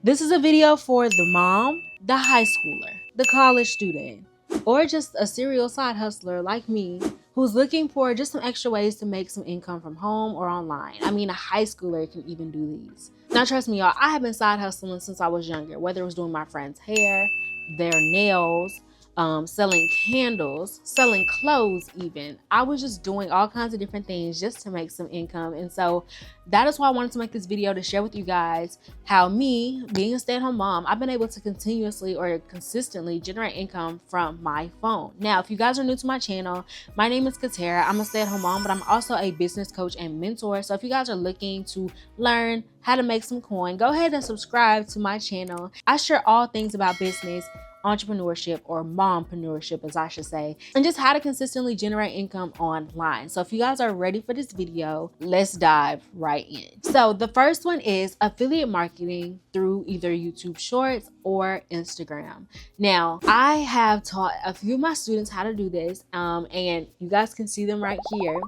This is a video for the mom, the high schooler, the college student, or just a serial side hustler like me who's looking for just some extra ways to make some income from home or online. I mean, a high schooler can even do these. Now, trust me, y'all, I have been side hustling since I was younger, whether it was doing my friend's hair, their nails, selling candles, selling clothes even. I was just doing all kinds of different things just to make some income. And so that is why I wanted to make this video to share with you guys how me, being a stay-at-home mom, I've been able to continuously or consistently generate income from my phone. Now, if you guys are new to my channel, my name is Katera. I'm a stay-at-home mom, but I'm also a business coach and mentor. So if you guys are looking to learn how to make some coin, go ahead and subscribe to my channel. I share all things about business, entrepreneurship, or mompreneurship as I should say, and just how to consistently generate income online. So if you guys are ready for this video, let's dive right in. So the first one is affiliate marketing through either YouTube Shorts or Instagram. Now, I have taught a few of my students how to do this, and you guys can see them right here.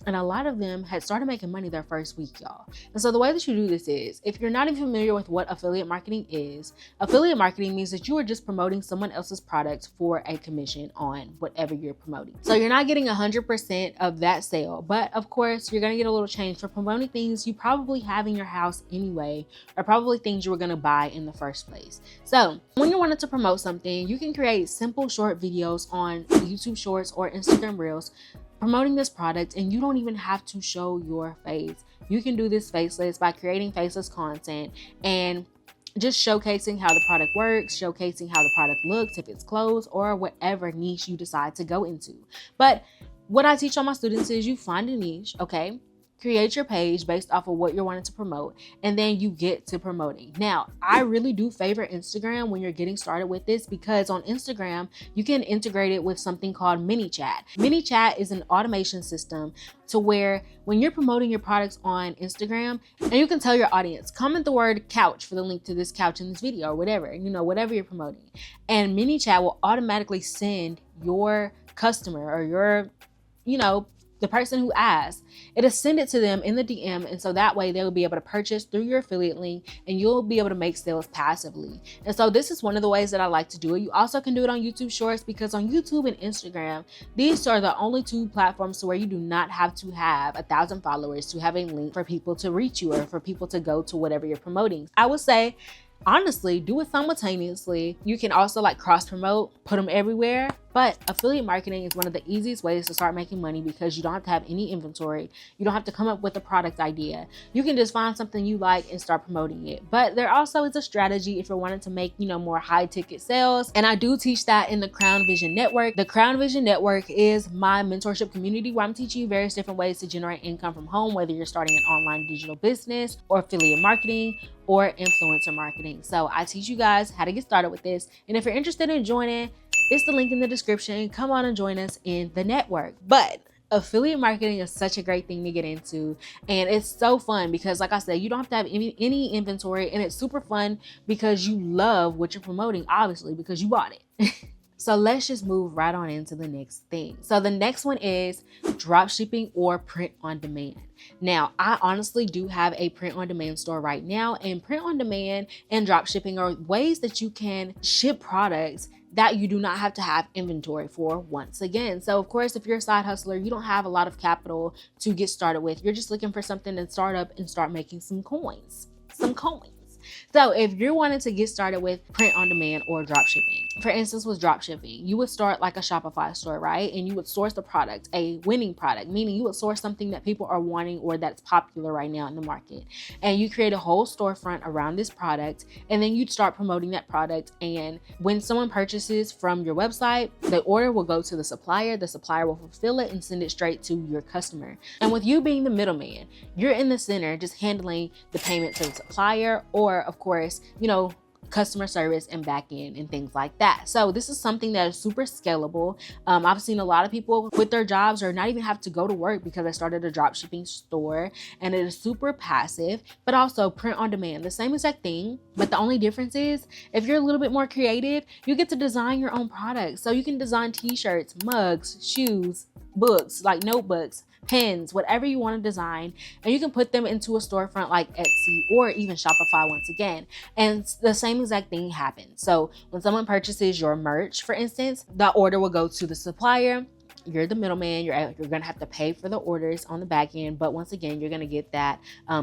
And a lot of them had started making money their first week, y'all. And so the way that you do this is, if you're not even familiar with what affiliate marketing is, affiliate marketing means that you are just promoting someone else's product for a commission on whatever you're promoting. So you're not getting 100% of that sale, but of course you're gonna get a little change for promoting things you probably have in your house anyway, or probably things you were gonna buy in the first place. So when you wanted to promote something, you can create simple short videos on YouTube Shorts or Instagram Reels promoting this product, and you don't even have to show your face. You can do this faceless by creating faceless content and just showcasing how the product works, showcasing how the product looks, if it's clothes or whatever niche you decide to go into. But what I teach all my students is you find a niche, okay? Create your page based off of what you're wanting to promote, and then you get to promoting. Now, I really do favor Instagram when you're getting started with this, because on Instagram, you can integrate it with something called ManyChat. ManyChat is an automation system to where when you're promoting your products on Instagram, and you can tell your audience, comment the word couch for the link to this couch in this video or whatever, whatever you're promoting. And ManyChat will automatically send your customer or your, the person who asked, it'll send it to them in the DM, and so that way they'll be able to purchase through your affiliate link and you'll be able to make sales passively. And so this is one of the ways that I like to do it. You also can do it on YouTube Shorts, because on YouTube and Instagram, these are the only two platforms to where you do not have to have 1,000 followers to have a link for people to reach you or for people to go to whatever you're promoting. I would say, honestly, do it simultaneously. You can also cross promote, put them everywhere. But affiliate marketing is one of the easiest ways to start making money, because you don't have to have any inventory. You don't have to come up with a product idea. You can just find something you like and start promoting it. But there also is a strategy if you're wanting to make, more high ticket sales. And I do teach that in the Krowned Vision Network. The Krowned Vision Network is my mentorship community where I'm teaching you various different ways to generate income from home, whether you're starting an online digital business or affiliate marketing or influencer marketing. So I teach you guys how to get started with this. And if you're interested in joining, it's the link in the description. Come on and join us in the network. But affiliate marketing is such a great thing to get into, and it's so fun because, like I said, you don't have to have any inventory, and it's super fun because you love what you're promoting, obviously, because you bought it. So let's just move right on into the next thing. So the next one is drop shipping or print on demand. Now, I honestly do have a print on demand store right now, and print on demand and drop shipping are ways that you can ship products that you do not have to have inventory for once again. So of course, if you're a side hustler, you don't have a lot of capital to get started with. You're just looking for something to start up and start making some coins. So if you're wanting to get started with print on demand or drop shipping, for instance, with drop shipping, you would start like a Shopify store, right? And you would source the product, a winning product, meaning you would source something that people are wanting or that's popular right now in the market. And you create a whole storefront around this product, and then you'd start promoting that product. And when someone purchases from your website, the order will go to the supplier will fulfill it and send it straight to your customer. And with you being the middleman, you're in the center just handling the payment to the supplier, or of course, customer service and back end and things like that. So this is something that is super scalable. I've seen a lot of people quit their jobs or not even have to go to work because they started a drop shipping store, and it is super passive, but also print on demand, the same exact thing. But the only difference is if you're a little bit more creative, you get to design your own products. So you can design t-shirts, mugs, shoes, books, like notebooks, pens, whatever you want to design, and you can put them into a storefront like Etsy or even Shopify once again. And the same exact thing happens. So when someone purchases your merch, for instance, the order will go to the supplier. You're the middleman. You're going to have to pay for the orders on the back end, but once again, you're going to get that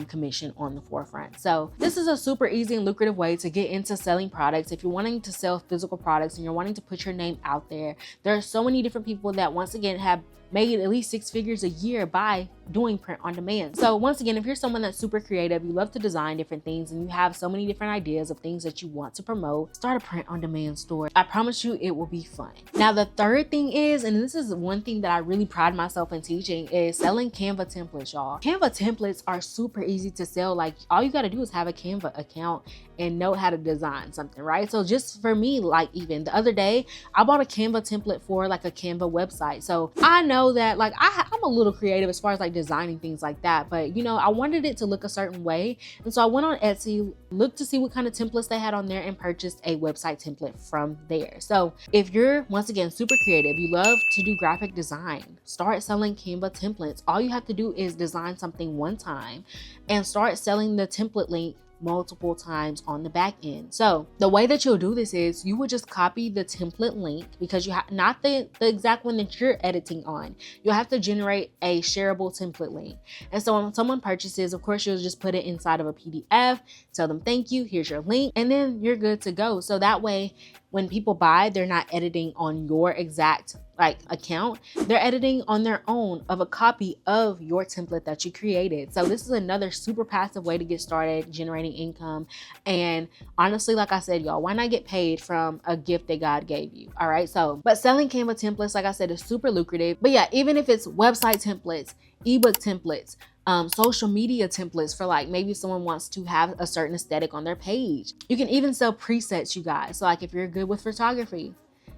commission on the forefront. So this is a super easy and lucrative way to get into selling products. If you're wanting to sell physical products and you're wanting to put your name out there, there are so many different people that once again have made at least 6 figures a year by doing print on demand. So once again, if you're someone that's super creative, you love to design different things, and you have so many different ideas of things that you want to promote, start a print on demand store. I promise you it will be fun. Now, the third thing is, and this is one thing that I really pride myself in teaching, is selling Canva templates, y'all. Canva templates are super easy to sell. Like, all you got to do is have a Canva account and know how to design something, right? So just for me, like even the other day, I bought a Canva template for like a Canva website. So I know that like I'm a little creative as far as like designing things like that, but you know, I wanted it to look a certain way. And so I went on Etsy, looked to see what kind of templates they had on there, and purchased a website template from there. So if you're, once again, super creative, you love to do graphic design, start selling Canva templates. All you have to do is design something one time and start selling the template link multiple times on the back end. So the way that you'll do this is you would just copy the template link, because you have not the exact one that you're editing on. You'll have to generate a shareable template link. And so when someone purchases, of course, you'll just put it inside of a PDF, tell them thank you, here's your link, and then you're good to go. So that way, when people buy, they're not editing on your exact account, they're editing on their own of a copy of your template that you created. So this is another super passive way to get started generating income. And honestly, like I said, y'all, why not get paid from a gift that God gave you? All right. So, but selling Canva templates, like I said, is super lucrative. But yeah, even if it's website templates, ebook templates, social media templates for like maybe someone wants to have a certain aesthetic on their page. You can even sell presets, you guys. So like if you're good with photography,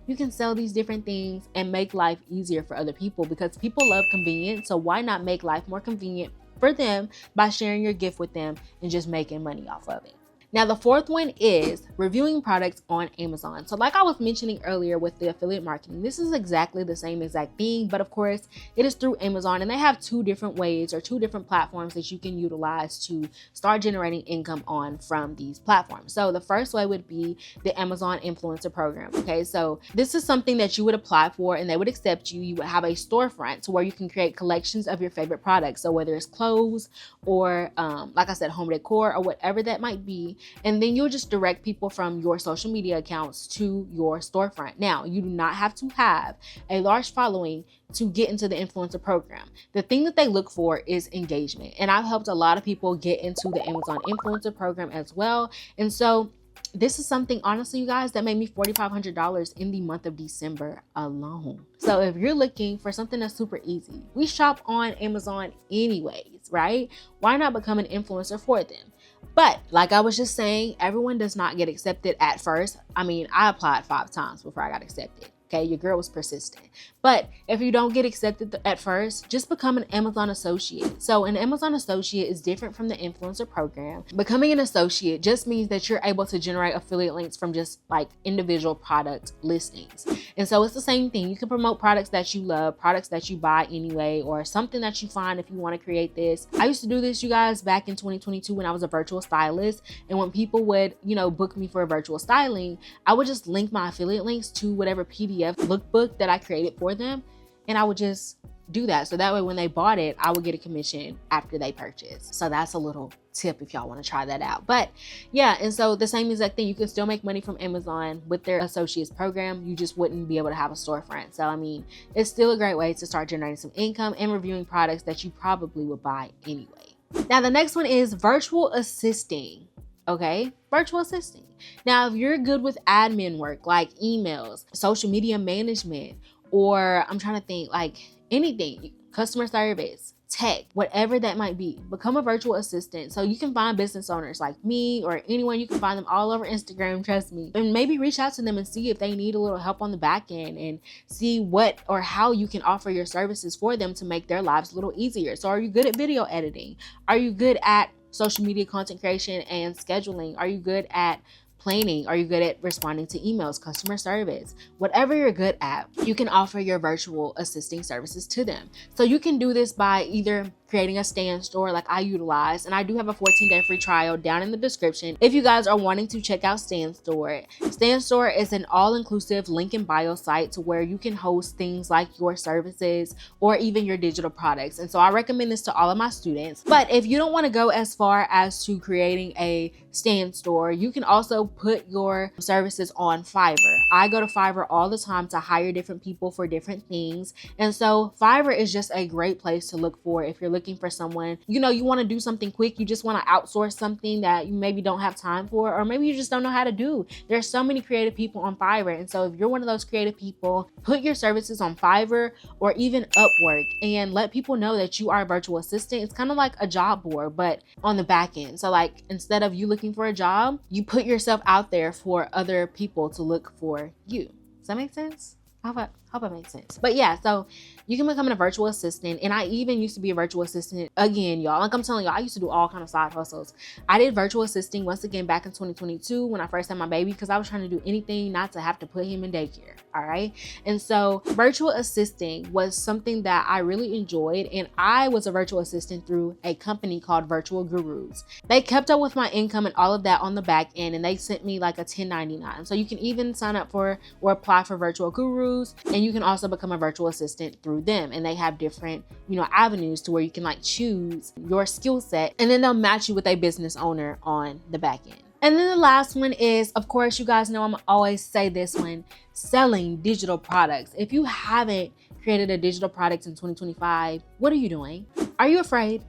you can sell these different things and make life easier for other people, because people love convenience. So why not make life more convenient for them by sharing your gift with them and just making money off of it? Now, the fourth one is reviewing products on Amazon. So like I was mentioning earlier with the affiliate marketing, this is exactly the same exact thing, but of course it is through Amazon, and they have two different ways or two different platforms that you can utilize to start generating income on from these platforms. So the first way would be the Amazon Influencer Program. Okay, so this is something that you would apply for and they would accept you. You would have a storefront to where you can create collections of your favorite products. So whether it's clothes or like I said, home decor or whatever that might be. And then you'll just direct people from your social media accounts to your storefront. Now, you do not have to have a large following to get into the influencer program. The thing that they look for is engagement. And I've helped a lot of people get into the Amazon influencer program as well. And so this is something, honestly, you guys, that made me $4,500 in the month of December alone. So if you're looking for something that's super easy, we shop on Amazon anyways, right? Why not become an influencer for them? But like I was just saying, everyone does not get accepted at first. I mean, I applied 5 times before I got accepted. Okay, your girl was persistent. But if you don't get accepted at first, just become an Amazon associate. So an Amazon associate is different from the influencer program. Becoming an associate just means that you're able to generate affiliate links from just like individual product listings. And so it's the same thing. You can promote products that you love, products that you buy anyway, or something that you find if you want to create this. I used to do this, you guys, back in 2022 when I was a virtual stylist. And when people would, book me for a virtual styling, I would just link my affiliate links to whatever PDF lookbook that I created for them, and I would just do that. So that way when they bought it, I would get a commission after they purchased. So that's a little tip if y'all want to try that out. But yeah, and so the same exact thing, you can still make money from Amazon with their associates program. You just wouldn't be able to have a storefront. So I mean, it's still a great way to start generating some income and reviewing products that you probably would buy anyway. Now the next one is virtual assisting. Okay, virtual assisting. Now, if you're good with admin work like emails, social media management, or I'm trying to think like anything, customer service, tech, whatever that might be, become a virtual assistant. So you can find business owners like me or anyone. You can find them all over Instagram, trust me, and maybe reach out to them and see if they need a little help on the back end and see what or how you can offer your services for them to make their lives a little easier. So are you good at video editing? Are you good at social media content creation and scheduling? Are you good at planning? Are you good at responding to emails, customer service? Whatever you're good at, you can offer your virtual assisting services to them. So you can do this by either creating a stand store like I utilize, and I do have a 14-day free trial down in the description if you guys are wanting to check out Stand Store. Stand Store is an all-inclusive link in bio site to where you can host things like your services or even your digital products. And so I recommend this to all of my students. But if you don't want to go as far as to creating a Stand Store, you can also put your services on Fiverr. I go to Fiverr all the time to hire different people for different things. And so Fiverr is just a great place to look for if you're looking for someone, you know, you want to do something quick, you just want to outsource something that you maybe don't have time for, or maybe you just don't know how to do. There's so many creative people on Fiverr. And so if you're one of those creative people, put your services on Fiverr or even Upwork and let people know that you are a virtual assistant. It's kind of like a job board, but on the back end. So like, instead of you looking for a job, you put yourself out there for other people to look for you. Does that make sense? I hope it makes sense. But yeah, so you can become a virtual assistant. And I even used to be a virtual assistant again, y'all. Like I'm telling y'all, I used to do all kind of side hustles. I did virtual assisting once again back in 2022 when I first had my baby, because I was trying to do anything not to have to put him in daycare. All right. And so virtual assisting was something that I really enjoyed. And I was a virtual assistant through a company called Virtual Gurus. They kept up with my income and all of that on the back end, and they sent me like a 1099. So you can even sign up for or apply for Virtual Gurus, and you can also become a virtual assistant through them. And they have different, you know, avenues to where you can like choose your skill set, and then they'll match you with a business owner on the back end. And then the last one is, of course, you guys know I'm always say this one, selling digital products. If you haven't created a digital product in 2025, what are you doing? Are you afraid?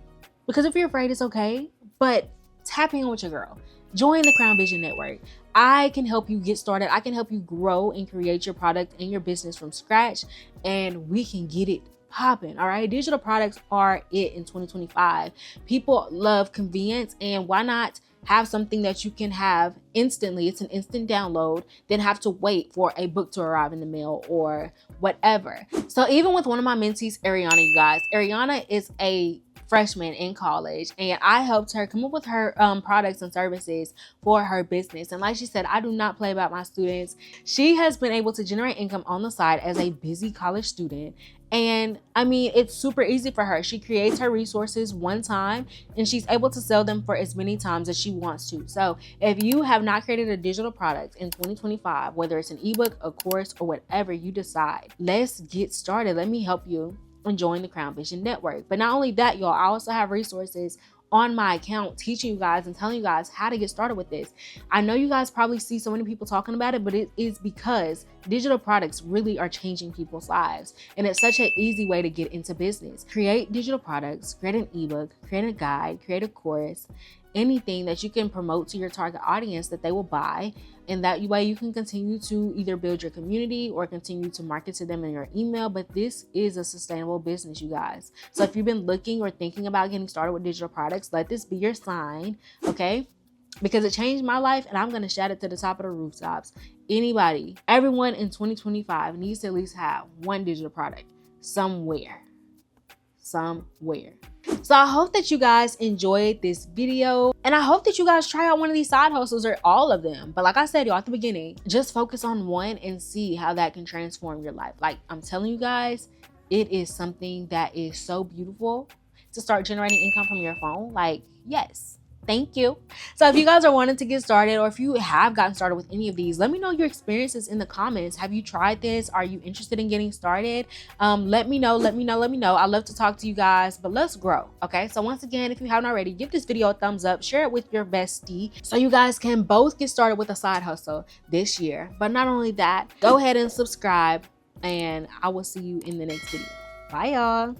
Because if you're afraid, it's okay, but tap in with your girl. Join the Krowned Vision Network. I can help you get started. I can help you grow and create your product and your business from scratch, and we can get it popping. All right. Digital products are it in 2025. People love convenience, and why not have something that you can have instantly? It's an instant download, then have to wait for a book to arrive in the mail or whatever. So even with one of my mentees, Ariana, you guys, Ariana is a freshman in college, and I helped her come up with her products and services for her business. And like she said, I do not play about my students. She has been able to generate income on the side as a busy college student. And I mean, it's super easy for her. She creates her resources one time and she's able to sell them for as many times as she wants to. So if you have not created a digital product in 2025, whether it's an ebook, a course, or whatever you decide, let's get started. Let me help you and join the Krowned Vision Network. But not only that, y'all, I also have resources on my account teaching you guys and telling you guys how to get started with this. I know you guys probably see so many people talking about it, but it is because digital products really are changing people's lives. And it's such an easy way to get into business. Create digital products, create an ebook, create a guide, create a course, anything that you can promote to your target audience that they will buy. And that way you can continue to either build your community or continue to market to them in your email. But this is a sustainable business, you guys. So if you've been looking or thinking about getting started with digital products, let this be your sign, okay? Because it changed my life, and I'm going to shout it to the top of the rooftops. Anybody, everyone in 2025 needs to at least have one digital product somewhere. So I hope that you guys enjoyed this video, and I hope that you guys try out one of these side hustles or all of them. But like I said, y'all, at the beginning, just focus on one and see how that can transform your life. Like I'm telling you guys, it is something that is so beautiful to start generating income from your phone. Like, yes. Thank you. So if you guys are wanting to get started, or if you have gotten started with any of these, let me know your experiences in the comments. Have you tried this? Are you interested in getting started? Let me know. I love to talk to you guys, but let's grow. Okay. So once again, if you haven't already, give this video a thumbs up, share it with your bestie so you guys can both get started with a side hustle this year. But not only that, go ahead and subscribe, and I will see you in the next video. Bye, y'all.